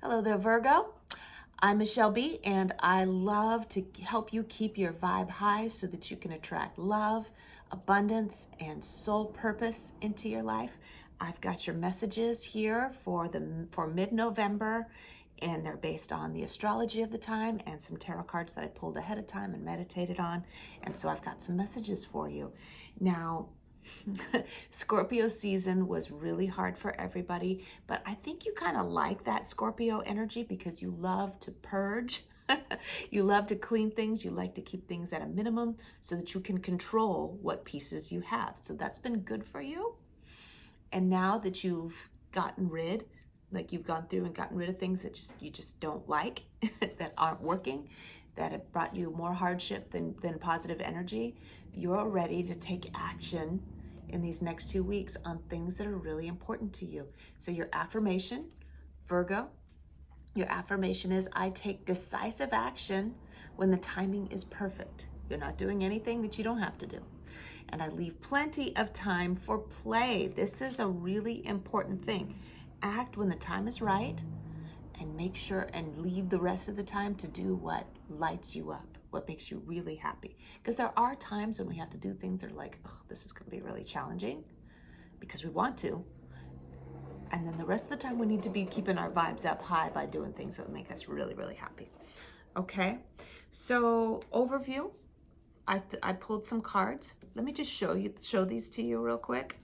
Hello there, Virgo. I'm Michele Bee, and I love to help you keep your vibe high so that you can attract love, abundance, and soul purpose into your life. I've got your messages here for mid-November, and they're based on the astrology of the time and some tarot cards that I pulled ahead of time and meditated on. And so I've got some messages for you. Now, Scorpio season was really hard for everybody, but I think you kind of like that Scorpio energy because you love to purge. You love to clean things. You like to keep things at a minimum so that you can control what pieces you have. So that's been good for you. And now that you've gotten rid, like you've gone through and gotten rid of things that you just don't like, that aren't working, that have brought you more hardship than positive energy, you're ready to take action in these next 2 weeks on things that are really important to you. So your affirmation, Virgo, your affirmation is, I take decisive action when the timing is perfect. You're not doing anything that you don't have to do. And I leave plenty of time for play. This is a really important thing. Act when the time is right, and make sure and leave the rest of the time to do what lights you up, what makes you really happy. Because there are times when we have to do things that are like, oh, this is going to be really challenging because we want to. And then the rest of the time we need to be keeping our vibes up high by doing things that make us really, really happy. Okay, so overview. I pulled some cards. Let me just show these to you real quick.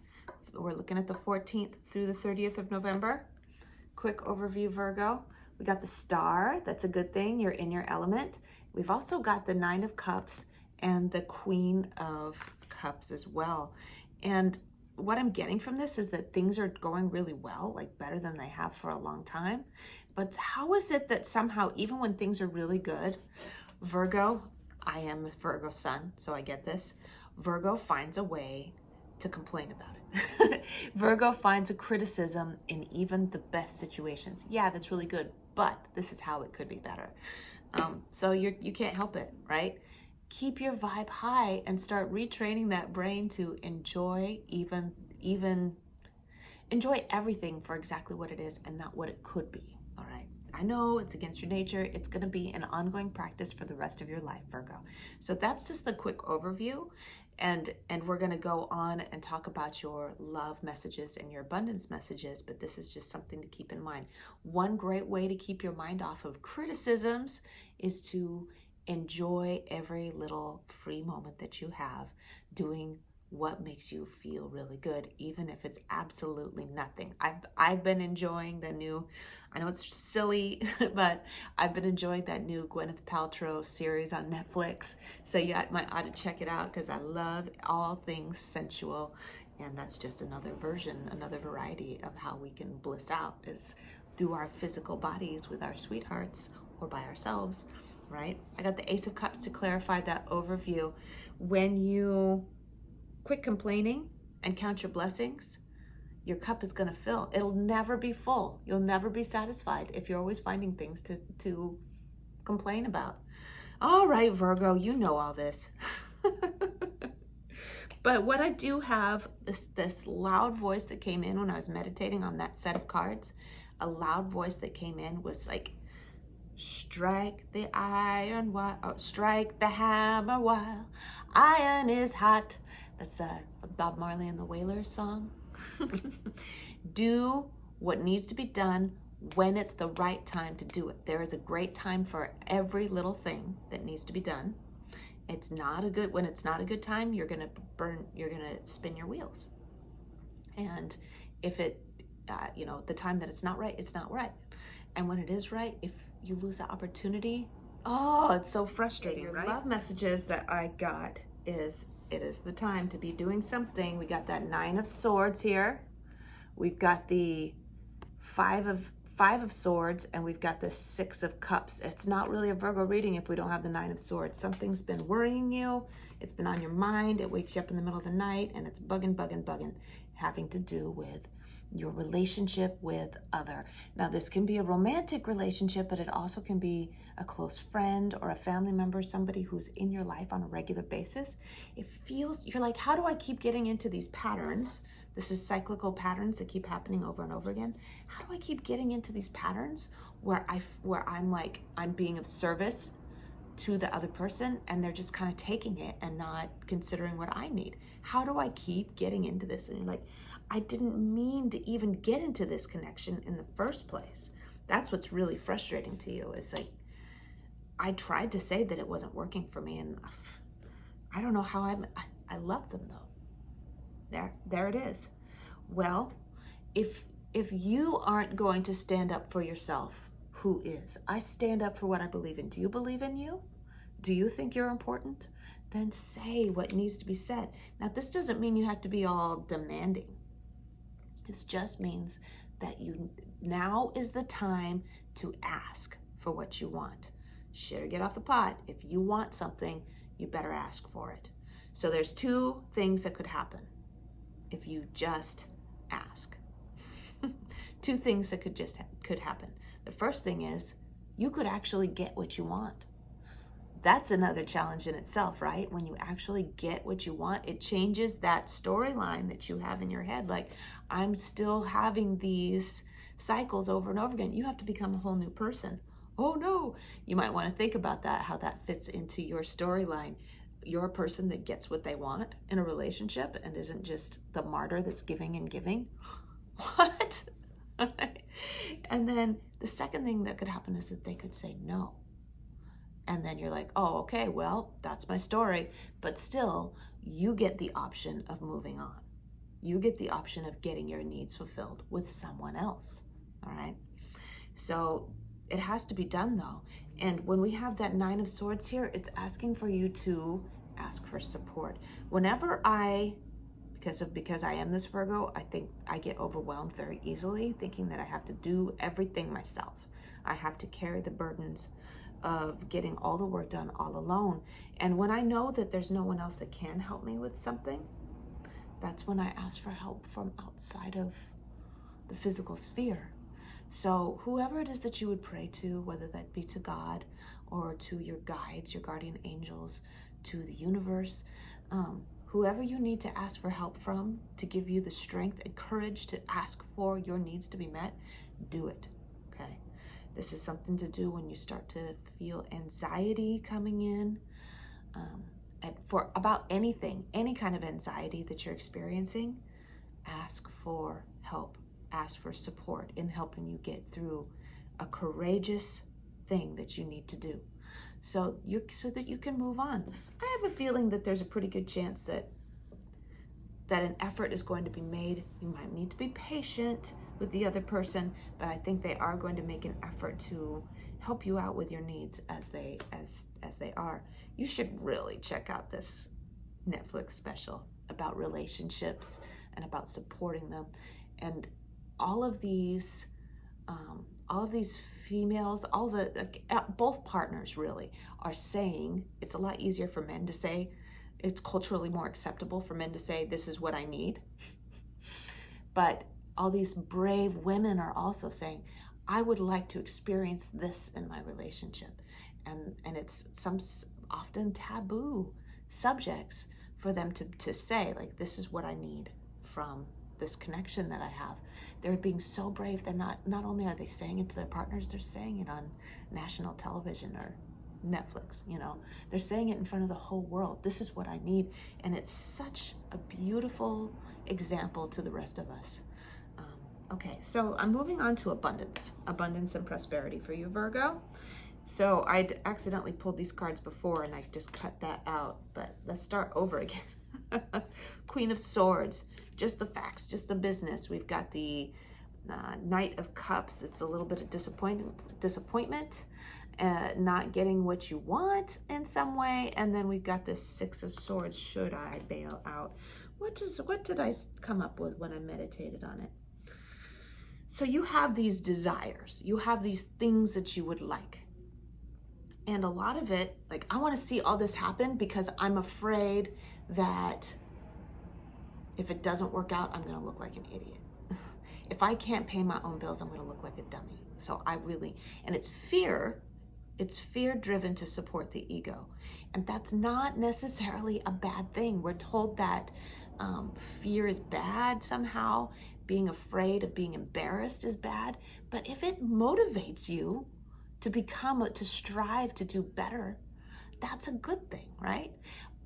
We're looking at the 14th through the 30th of November. Quick overview, Virgo. We got the star. That's a good thing. You're in your element. We've also got the 9 of Cups and the Queen of Cups as well. And what I'm getting from this is that things are going really well, like better than they have for a long time. But how is it that somehow, even when things are really good, Virgo, I am a Virgo sun, so I get this, Virgo finds a way to complain about it. Virgo finds a criticism in even the best situations. Yeah, that's really good, but this is how it could be better. So you can't help it, right? Keep your vibe high and start retraining that brain to enjoy enjoy everything for exactly what it is and not what it could be. All right. I know it's against your nature. It's going to be an ongoing practice for the rest of your life, Virgo. So that's just the quick overview. And we're going to go on and talk about your love messages and your abundance messages, but this is just something to keep in mind. One great way to keep your mind off of criticisms is to enjoy every little free moment that you have doing what makes you feel really good, even if it's absolutely nothing. I've been enjoying the new, I know it's silly, but I've been enjoying that new Gwyneth Paltrow series on Netflix. So you might ought to check it out because I love all things sensual. And that's just another version, another variety of how we can bliss out is through our physical bodies with our sweethearts or by ourselves, right? I got the Ace of Cups to clarify that overview. When you quit complaining and count your blessings, your cup is going to fill. It'll never be full. You'll never be satisfied if you're always finding things to complain about. All right, Virgo, you know all this. But what I do have, this loud voice that came in when I was meditating on that set of cards, a loud voice that came in was like, strike the iron while, strike the hammer while iron is hot. That's a Bob Marley and the Wailers song. Do what needs to be done when it's the right time to do it. There is a great time for every little thing that needs to be done. When it's not a good time, you're gonna spin your wheels. And if the time that it's not right, it's not right. And when it is right, if you lose the opportunity, oh, it's so frustrating, right? Love messages that I got is, it is the time to be doing something. We got that 9 of Swords here. We've got the 5 of Swords, and we've got the 6 of Cups. It's not really a Virgo reading if we don't have the 9 of Swords. Something's been worrying you. It's been on your mind. It wakes you up in the middle of the night, and it's bugging, having to do with your relationship with other. Now, this can be a romantic relationship, but it also can be a close friend or a family member, somebody who's in your life on a regular basis. It feels, you're like, how do I keep getting into these patterns This is cyclical patterns that keep happening over and over again. How do I keep getting into these patterns where I'm like, I'm being of service to the other person and they're just kind of taking it and not considering what I need? How do I keep getting into this? And like, I didn't mean to even get into this connection in the first place. That's what's really frustrating to you. It's like, I tried to say that it wasn't working for me, and I don't know how I love them though. There it is. Well, if you aren't going to stand up for yourself, who is? I stand up for what I believe in. Do you believe in you? Do you think you're important? Then say what needs to be said. Now, this doesn't mean you have to be all demanding. This just means that now is the time to ask for what you want. Shit or get off the pot. If you want something, you better ask for it. So there's two things that could happen if you just ask. Two things that could happen. The first thing is you could actually get what you want. That's another challenge in itself, right? When you actually get what you want, it changes that storyline that you have in your head. Like, I'm still having these cycles over and over again. You have to become a whole new person. Oh no, you might want to think about that, how that fits into your storyline. You're a person that gets what they want in a relationship and isn't just the martyr that's giving and giving. What? And then the second thing that could happen is that they could say no. And then you're like, oh, okay, well, that's my story. But still, you get the option of moving on. You get the option of getting your needs fulfilled with someone else, all right? So it has to be done though. And when we have that 9 of Swords here, it's asking for you to ask for support. Whenever because I am this Virgo, I think I get overwhelmed very easily, thinking that I have to do everything myself. I have to carry the burdens of getting all the work done all alone. And when I know that there's no one else that can help me with something, that's when I ask for help from outside of the physical sphere. So whoever it is that you would pray to, whether that be to God or to your guides, your guardian angels, to the universe, whoever you need to ask for help from to give you the strength and courage to ask for your needs to be met, do it, okay? This is something to do when you start to feel anxiety coming in, and for about anything, any kind of anxiety that you're experiencing, ask for help, ask for support in helping you get through a courageous thing that you need to do. So that you can move on. I have a feeling that there's a pretty good chance that an effort is going to be made. You might need to be patient with the other person, but I think they are going to make an effort to help you out with your needs as they are. You should really check out this Netflix special about relationships and about supporting them. And all of these females, both partners really are saying, it's a lot easier for men to say, it's culturally more acceptable for men to say, this is what I need. But all these brave women are also saying, I would like to experience this in my relationship. And it's some often taboo subjects for them to say, like, this is what I need from this connection that I have. They're being so brave. They're not only are they saying it to their partners, they're saying it on national television or Netflix, they're saying it in front of the whole world. This is what I need. And it's such a beautiful example to the rest of us. Okay, so I'm moving on to abundance and prosperity for you, Virgo. So I'd accidentally pulled these cards before and I just cut that out, but let's start over again. Queen of Swords, just the facts, just the business. We've got the Knight of Cups. It's a little bit of disappointment, not getting what you want in some way. And then we've got this Six of Swords. Should I bail out? What did I come up with when I meditated on it? So you have these desires, you have these things that you would like. And a lot of it, like, I want to see all this happen because I'm afraid that if it doesn't work out, I'm going to look like an idiot. If I can't pay my own bills, I'm going to look like a dummy. So and it's fear driven to support the ego. And that's not necessarily a bad thing. We're told that fear is bad somehow, being afraid of being embarrassed is bad. But if it motivates you to to strive to do better, that's a good thing, right?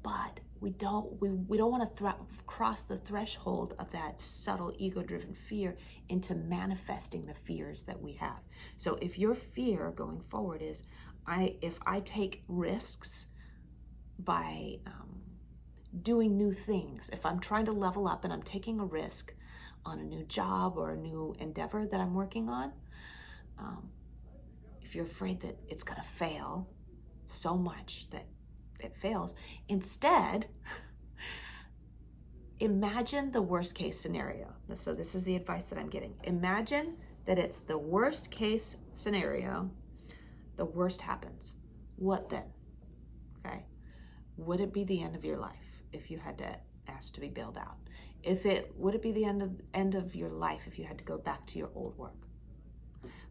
But we don't want to cross the threshold of that subtle ego-driven fear into manifesting the fears that we have. So if your fear going forward is, if I take risks by doing new things, if I'm trying to level up and I'm taking a risk on a new job or a new endeavor that I'm working on, if you're afraid that it's going to fail so much that it fails, instead, imagine the worst case scenario. So this is the advice that I'm getting. Imagine that it's the worst case scenario. The worst happens. What then? Okay. Would it be the end of your life if you had to ask to be bailed out? Would it be the end of your life if you had to go back to your old work?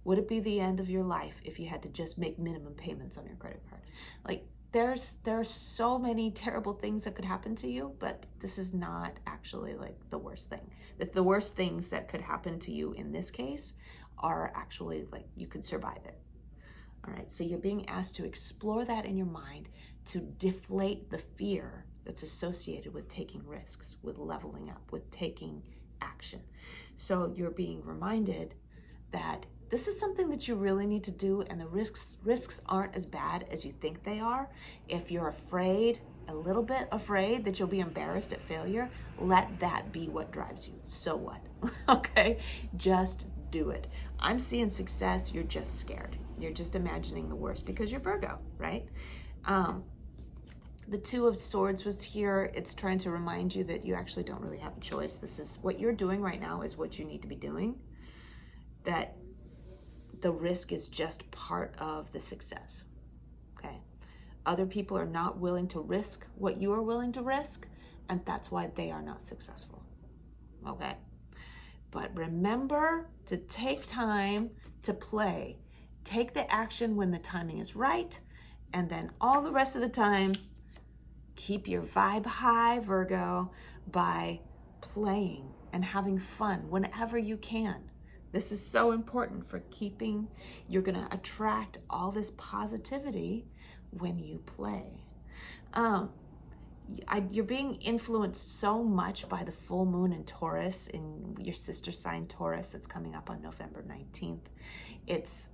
Would it be the end of your life if you had to just make minimum payments on your credit card? Like, there's so many terrible things that could happen to you, but this is not actually like the worst thing. That the worst things that could happen to you in this case are actually like you could survive it. All right, so you're being asked to explore that in your mind to deflate the fear that's associated with taking risks, with leveling up, with taking action. So you're being reminded that this is something that you really need to do, and the risks aren't as bad as you think they are. If you're afraid, a little bit afraid that you'll be embarrassed at failure, let that be what drives you. So what? Okay, just do it. I'm seeing success, you're just scared. You're just imagining the worst because you're Virgo, right? The Two of Swords was here. It's trying to remind you that you actually don't really have a choice. This is what you're doing right now is what you need to be doing. That the risk is just part of the success, okay? Other people are not willing to risk what you are willing to risk, and that's why they are not successful, okay? But remember to take time to play. Take the action when the timing is right, and then all the rest of the time, keep your vibe high, Virgo, by playing and having fun whenever you can. This is so important for keeping, you're going to attract all this positivity when you play. You're being influenced so much by the full moon in Taurus, in your sister sign Taurus, that's coming up on November 19th. It's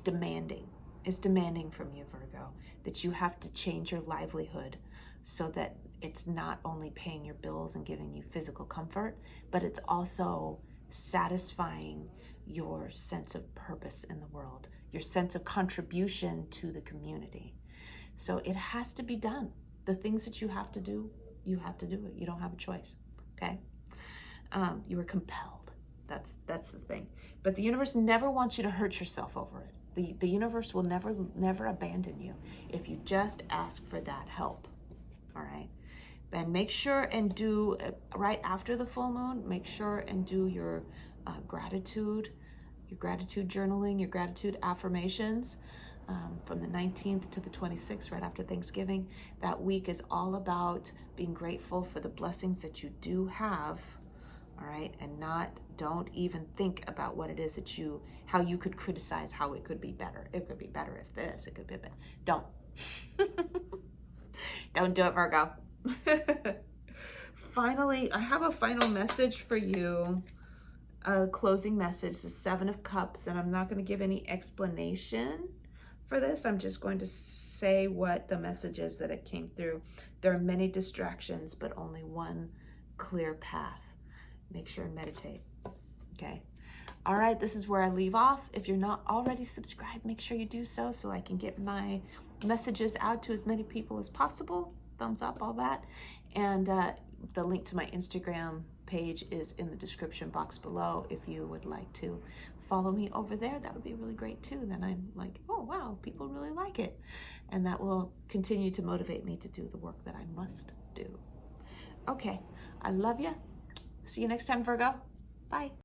demanding. It's demanding from you, Virgo, that you have to change your livelihood so that it's not only paying your bills and giving you physical comfort, but it's also satisfying your sense of purpose in the world, your sense of contribution to the community. So it has to be done. The things that you have to do, you have to do it. You don't have a choice, okay? You are compelled. That's the thing. But the universe never wants you to hurt yourself over it. The universe will never abandon you if you just ask for that help, all right? And make sure and do, right after the full moon, make sure and do your gratitude journaling, your gratitude affirmations from the 19th to the 26th, right after Thanksgiving. That week is all about being grateful for the blessings that you do have, all right? And don't even think about what it is that how you could criticize how it could be better. It could be better if this, it could be better. Don't. Don't do it, Virgo. Finally, I have a final message for you, a closing message, the Seven of Cups, and I'm not going to give any explanation for this. I'm just going to say what the message is that it came through. There are many distractions, but only one clear path. Make sure and meditate, okay? All right, this is where I leave off. If you're not already subscribed, make sure you do so I can get my messages out to as many people as possible. Thumbs up, all that. And the link to my Instagram page is in the description box below. If you would like to follow me over there, that would be really great too. Then I'm like, oh wow, people really like it. And that will continue to motivate me to do the work that I must do. Okay, I love you. See you next time, Virgo. Bye.